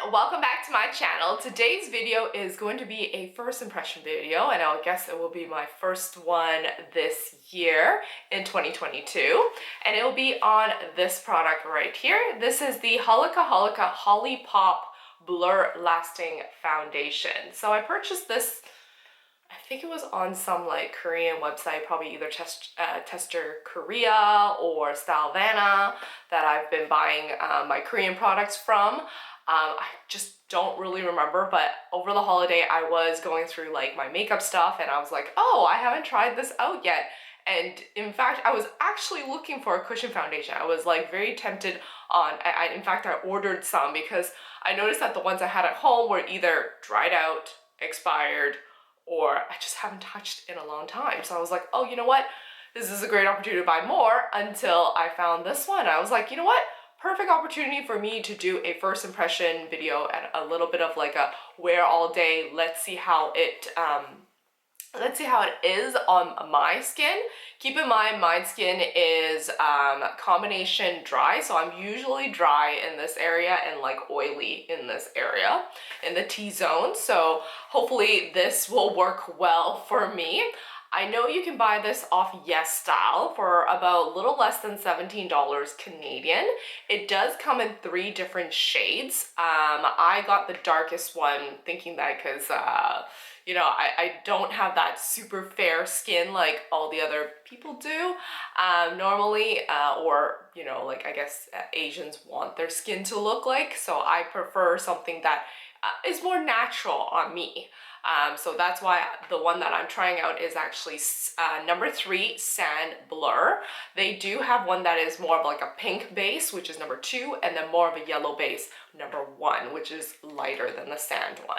welcome back to my channel. Today's video is going to be a first impression video, and I guess it will be my first one this year in 2022, and it will be on this product right here. This is the Holika Holika Holi Pop Blur Lasting Foundation. So I purchased this, I think it was on some like Korean website, probably either Tester Korea or Stylevana, that I've been buying my Korean products from. I just don't really remember, but over the holiday I was going through like my makeup stuff and I was like, oh, I haven't tried this out yet. And in fact, I was actually looking for a cushion foundation. I was like very tempted on, in fact, I ordered some because I noticed that the ones I had at home were either dried out, expired, or I just haven't touched in a long time. So I was like, oh, you know what? This is a great opportunity to buy more, until I found this one. I was like, you know what? Perfect opportunity for me to do a first impression video and a little bit of like a wear all day. Let's see how it is on my skin. Keep in mind, my skin is combination dry, so I'm usually dry in this area and like oily in this area, in the T-zone. So hopefully this will work well for me. I know you can buy this off Yesstyle for about a little less than $17 Canadian. It does come in 3 different shades. I got the darkest one, thinking that because you know, I don't have that super fair skin like all the other people do normally, or, you know, like I guess Asians want their skin to look like. So I prefer something that is more natural on me. So that's why the one that I'm trying out is actually number 3, Sand Blur. They do have one that is more of like a pink base, which is number 2, and then more of a yellow base, number 1, which is lighter than the sand one.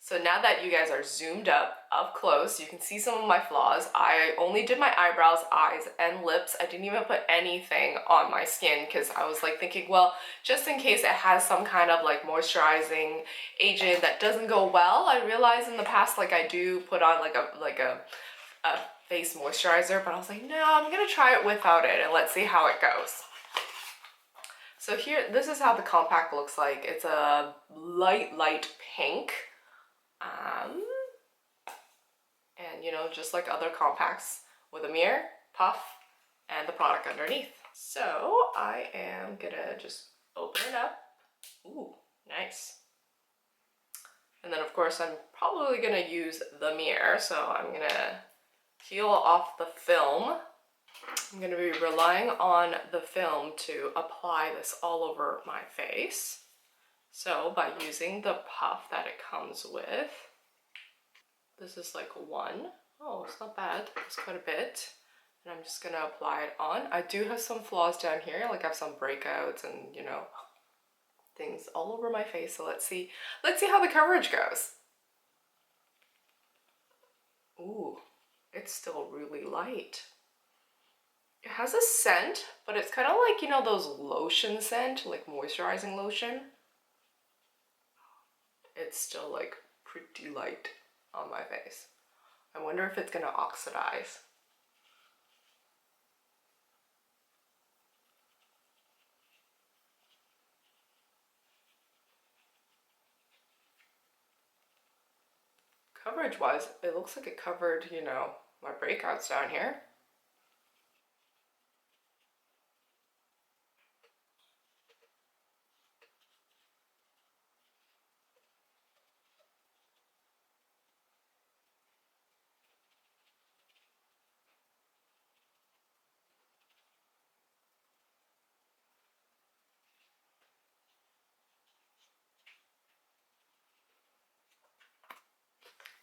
So now that you guys are zoomed up close, you can see some of my flaws. I only did my eyebrows, eyes, and lips. I didn't even put anything on my skin because I was like thinking, well, just in case it has some kind of like moisturizing agent that doesn't go well. I realized in the past, like I do put on like a face moisturizer, but I was like, no, I'm gonna try it without it and let's see how it goes. So here, this is how the compact looks like. It's a light pink. And you know, just like other compacts, with a mirror, puff, and the product underneath. So I am gonna just open it up. Ooh, nice. And then of course I'm probably gonna use the mirror, so I'm gonna peel off the film. I'm gonna be relying on the film to apply this all over my face. So by using the puff that it comes with, this is like 1. Oh, it's not bad. It's quite a bit. And I'm just gonna apply it on. I do have some flaws down here, like I have some breakouts and, you know, things all over my face. So let's see how the coverage goes. Ooh, it's still really light. It has a scent, but it's kind of like, you know, those lotion scent, like moisturizing lotion. It's still like pretty light on my face. I wonder if it's gonna oxidize. Coverage wise, it looks like it covered, you know, my breakouts down here.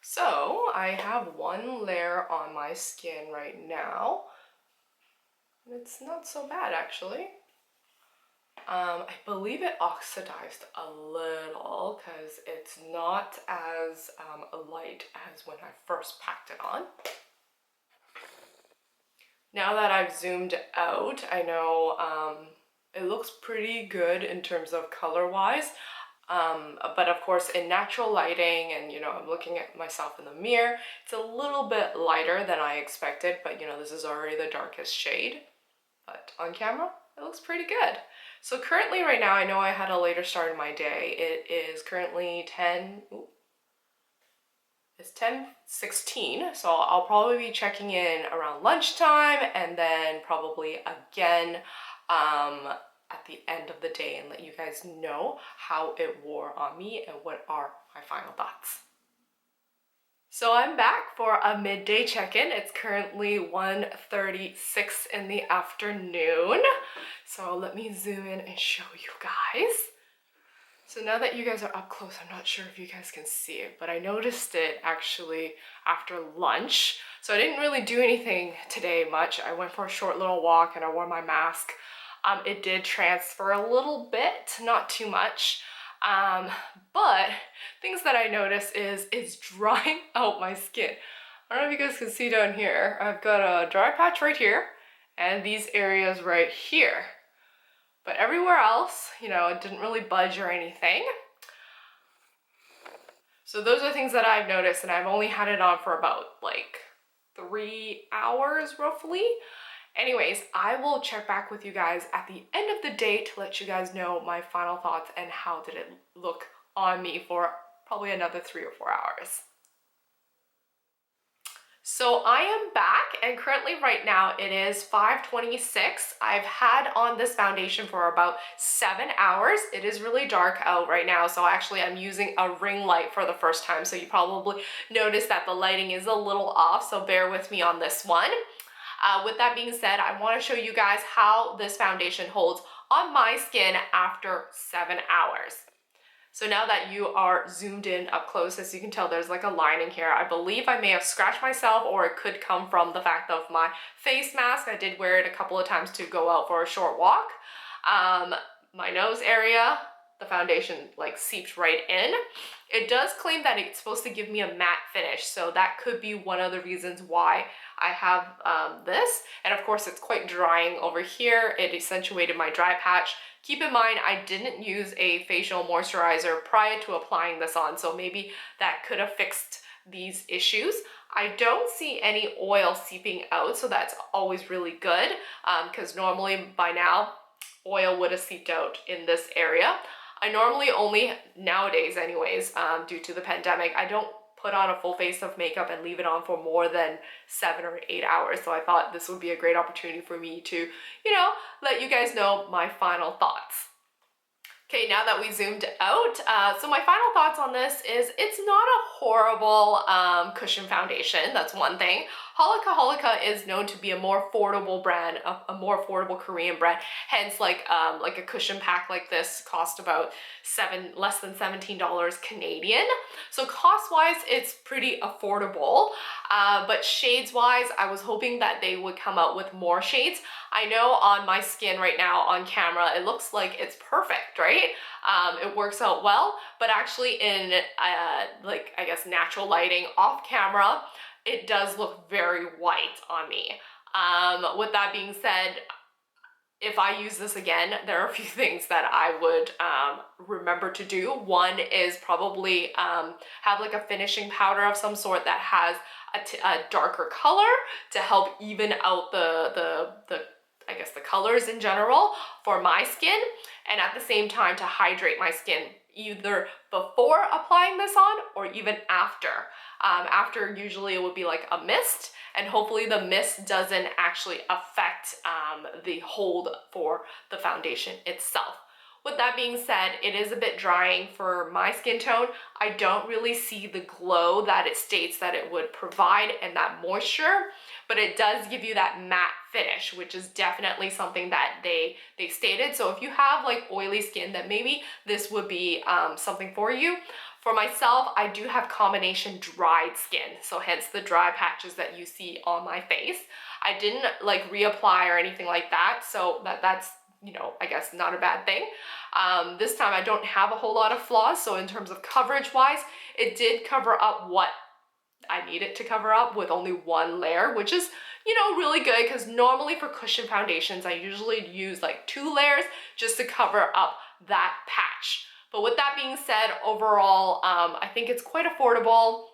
So I have 1 layer on my skin right now. It's not so bad actually. I believe it oxidized a little because it's not as light as when I first packed it on. Now that I've zoomed out, I know it looks pretty good in terms of color wise. But of course in natural lighting, and you know, I'm looking at myself in the mirror, it's a little bit lighter than I expected, but you know, this is already the darkest shade. But on camera, it looks pretty good. So currently right now, I know I had a later start in my day. It is currently it's 10:16, so I'll probably be checking in around lunchtime and then probably again at the end of the day and let you guys know how it wore on me and what are my final thoughts. So I'm back for a midday check-in. It's currently 1:36 in the afternoon. So let me zoom in and show you guys. So now that you guys are up close, I'm not sure if you guys can see it, but I noticed it actually after lunch. So I didn't really do anything today much. I went for a short little walk and I wore my mask. It did transfer a little bit, not too much. But things that I noticed is it's drying out my skin. I don't know if you guys can see down here. I've got a dry patch right here and these areas right here. But everywhere else, you know, it didn't really budge or anything. So those are things that I've noticed, and I've only had it on for about like 3 hours roughly. Anyways, I will check back with you guys at the end of the day to let you guys know my final thoughts and how did it look on me for probably another 3 or 4 hours. So I am back, and currently right now it is 5:26. I've had on this foundation for about 7 hours. It is really dark out right now, so actually I'm using a ring light for the first time, so you probably notice that the lighting is a little off, so bear with me on this one. With that being said, I want to show you guys how this foundation holds on my skin after 7 hours. So now that you are zoomed in up close, as you can tell, there's like a lining here. I believe I may have scratched myself, or it could come from the fact of my face mask. I did wear it a couple of times to go out for a short walk. My nose area, the foundation like seeped right in. It does claim that it's supposed to give me a matte finish, so that could be one of the reasons why I have this. And of course it's quite drying over here. It accentuated my dry patch. Keep in mind, I didn't use a facial moisturizer prior to applying this on, so maybe that could have fixed these issues. I don't see any oil seeping out, so that's always really good, because normally by now oil would have seeped out in this area. I normally only, nowadays anyways, due to the pandemic, I don't put on a full face of makeup and leave it on for more than 7 or 8 hours. So I thought this would be a great opportunity for me to, you know, let you guys know my final thoughts. Okay, now that we zoomed out, so my final thoughts on this is it's not a horrible cushion foundation, that's one thing. Holika Holika is known to be a more affordable brand, a more affordable Korean brand, hence like a cushion pack like this cost about less than $17 Canadian. So cost-wise, it's pretty affordable, but shades-wise, I was hoping that they would come out with more shades. I know on my skin right now on camera, it looks like it's perfect, right? It works out well, but actually in like, I guess, natural lighting off camera, it does look very white on me. With that being said, if I use this again, there are a few things that I would remember to do. One is probably have like a finishing powder of some sort that has a darker color to help even out the I guess the colors in general for my skin, and at the same time to hydrate my skin either before applying this on or even after. After usually it would be like a mist, and hopefully the mist doesn't actually affect the hold for the foundation itself. With that being said, it is a bit drying for my skin tone. I don't really see the glow that it states that it would provide and that moisture, but it does give you that matte finish, which is definitely something that they stated. So if you have like oily skin, then maybe this would be something for you. For myself, I do have combination dried skin, so hence the dry patches that you see on my face. I didn't like reapply or anything like that, so that's, you know, I guess not a bad thing. This time I don't have a whole lot of flaws, so in terms of coverage wise, it did cover up what I need it to cover up with only one layer, which is, you know, really good, because normally for cushion foundations, I usually use like 2 layers just to cover up that patch. But with that being said, overall, I think it's quite affordable.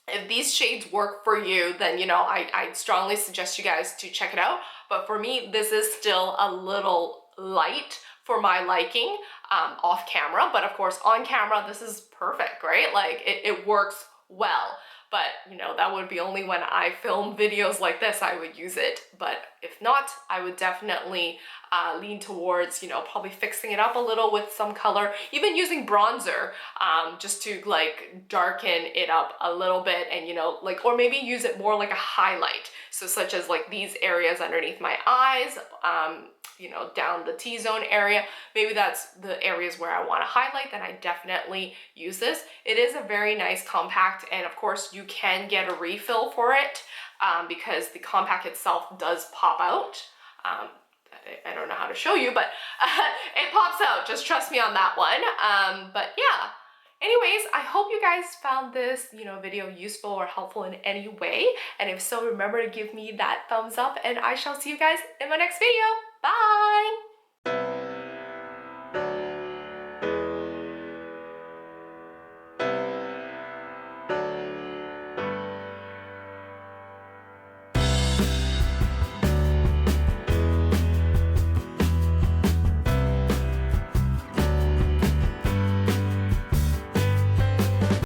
If these shades work for you, then, you know, I strongly suggest you guys to check it out. But for me, this is still a little light for my liking off camera, but of course on camera, this is perfect, right? Like it works well. But you know, that would be only when I film videos like this I would use it. But if not, I would definitely lean towards, you know, probably fixing it up a little with some color, even using bronzer just to like darken it up a little bit, and you know, like, or maybe use it more like a highlight. So such as like these areas underneath my eyes, you know, down the T-zone area, maybe that's the areas where I want to highlight, then I definitely use this. It is a very nice compact, and of course you can get a refill for it because the compact itself does pop out. I don't know how to show you, but it pops out, just trust me on that one. But yeah, anyways, I hope you guys found this, you know, video useful or helpful in any way. And if so, remember to give me that thumbs up, and I shall see you guys in my next video. Bye!